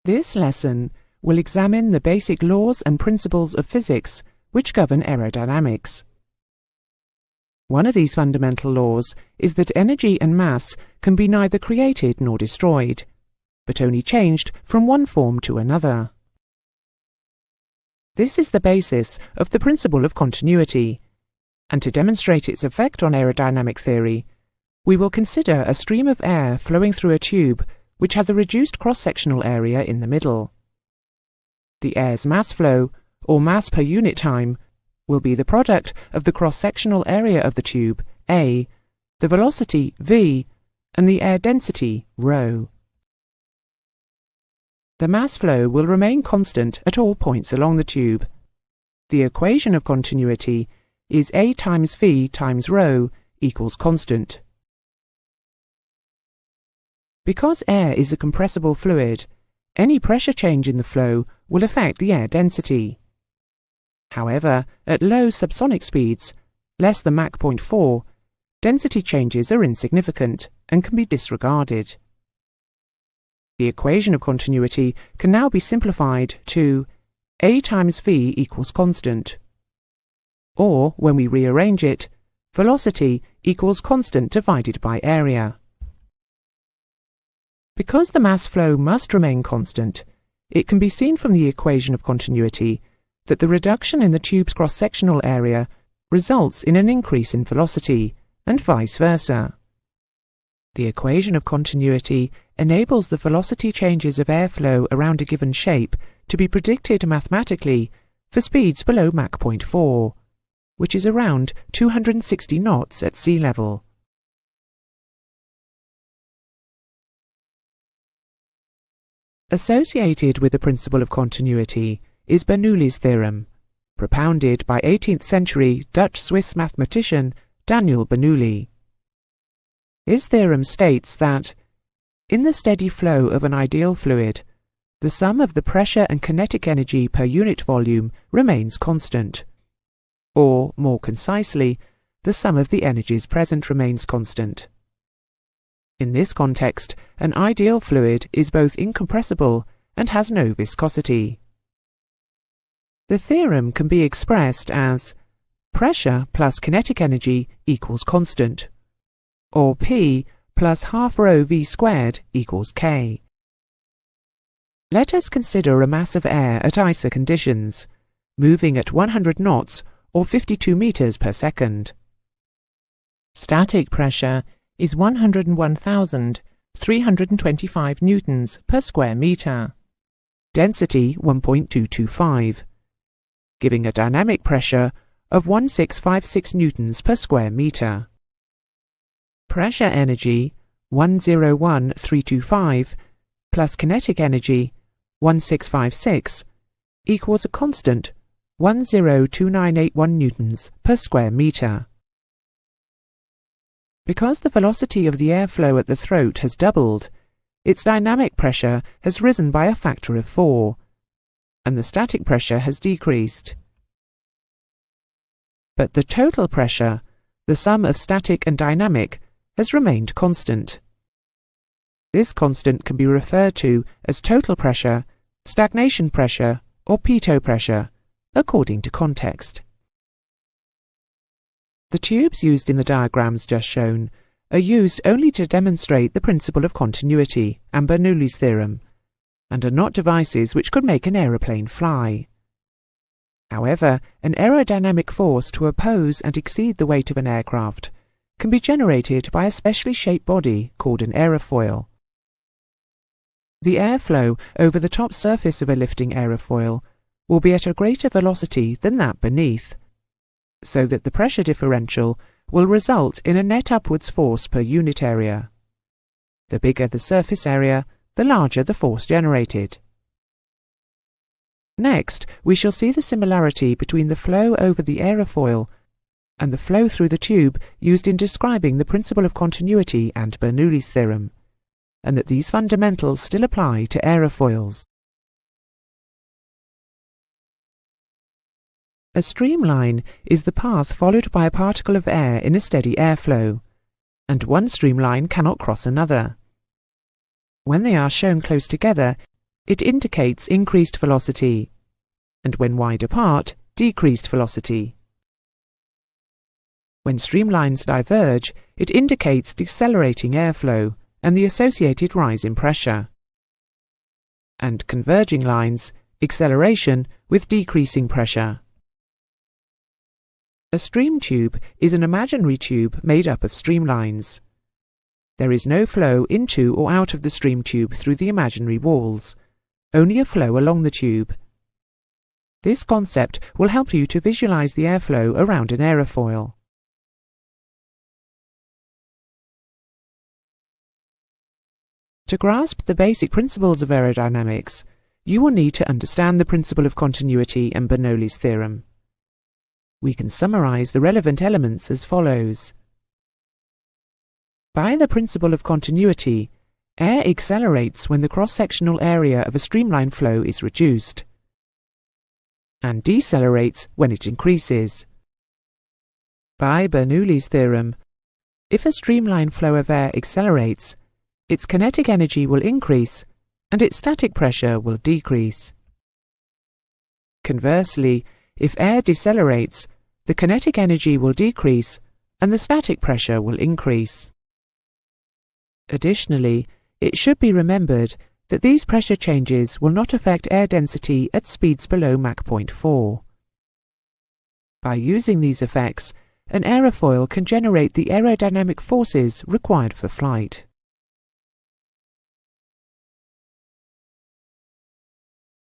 This lesson will examine the basic laws and principles of physics which govern aerodynamics. One of these fundamental laws is that energy and mass can be neither created nor destroyed, but only changed from one form to another. This is the basis of the principle of continuity, and to demonstrate its effect on aerodynamic theory, we will consider a stream of air flowing through a tube which has a reduced cross-sectional area in the middle. The air's mass flow, or mass per unit time, will be the product of the cross-sectional area of the tube, A, the velocity, v, and the air density, ρ. The mass flow will remain constant at all points along the tube. The equation of continuity is A times v times ρ equals constant. Because air is a compressible fluid, any pressure change in the flow will affect the air density. However, at low subsonic speeds, less than Mach 0.4, density changes are insignificant and can be disregarded. The equation of continuity can now be simplified to A times v equals constant, or, when we rearrange it, velocity equals constant divided by area. Because the mass flow must remain constant, it can be seen from the equation of continuity that the reduction in the tube's cross-sectional area results in an increase in velocity, and vice versa. The equation of continuity enables the velocity changes of airflow around a given shape to be predicted mathematically for speeds below Mach 0.4, which is around 260 knots at sea level. Associated with the principle of continuity is Bernoulli's theorem, propounded by 18th century Dutch-Swiss mathematician Daniel Bernoulli. His theorem states that, in the steady flow of an ideal fluid, the sum of the pressure and kinetic energy per unit volume remains constant, or, more concisely, the sum of the energies present remains constant. In this context, an ideal fluid is both incompressible and has no viscosity. The theorem can be expressed as pressure plus kinetic energy equals constant, or P plus half rho v squared equals K. Let us consider a mass of air at EASA conditions, moving at 100 knots or 52 meters per second. Static pressure is 101,325 newtons per square meter. Density 1.225, giving a dynamic pressure of 1656 newtons per square meter. Pressure energy 101,325 plus kinetic energy 1656 equals a constant 102981 newtons per square meter. Because the velocity of the airflow at the throat has doubled, its dynamic pressure has risen by a factor of 4, and the static pressure has decreased. But the total pressure, the sum of static and dynamic, has remained constant. This constant can be referred to as total pressure, stagnation pressure, or pitot pressure, according to context. The tubes used in the diagrams just shown are used only to demonstrate the principle of continuity and Bernoulli's theorem, and are not devices which could make an aeroplane fly. However, an aerodynamic force to oppose and exceed the weight of an aircraft can be generated by a specially shaped body called an aerofoil. The airflow over the top surface of a lifting aerofoil will be at a greater velocity than that beneath, so that the pressure differential will result in a net upwards force per unit area. The bigger the surface area, the larger the force generated. Next, we shall see the similarity between the flow over the aerofoil and the flow through the tube used in describing the principle of continuity and Bernoulli's theorem, and that these fundamentals still apply to aerofoils. A streamline is the path followed by a particle of air in a steady airflow, and one streamline cannot cross another. When they are shown close together, it indicates increased velocity, and when wide apart, decreased velocity. When streamlines diverge, it indicates decelerating airflow and the associated rise in pressure. And converging lines, acceleration with decreasing pressure. A stream tube is an imaginary tube made up of streamlines. There is no flow into or out of the stream tube through the imaginary walls, only a flow along the tube. This concept will help you to visualize the airflow around an aerofoil. To grasp the basic principles of aerodynamics, you will need to understand the principle of continuity and Bernoulli's theorem. We can summarize the relevant elements as follows. By the principle of continuity, air accelerates when the cross-sectional area of a streamline flow is reduced, and decelerates when it increases. By Bernoulli's theorem, if a streamline flow of air accelerates, its kinetic energy will increase and its static pressure will decrease. Conversely, if air decelerates, the kinetic energy will decrease and the static pressure will increase. Additionally, it should be remembered that these pressure changes will not affect air density at speeds below Mach 0.4. By using these effects, an aerofoil can generate the aerodynamic forces required for flight.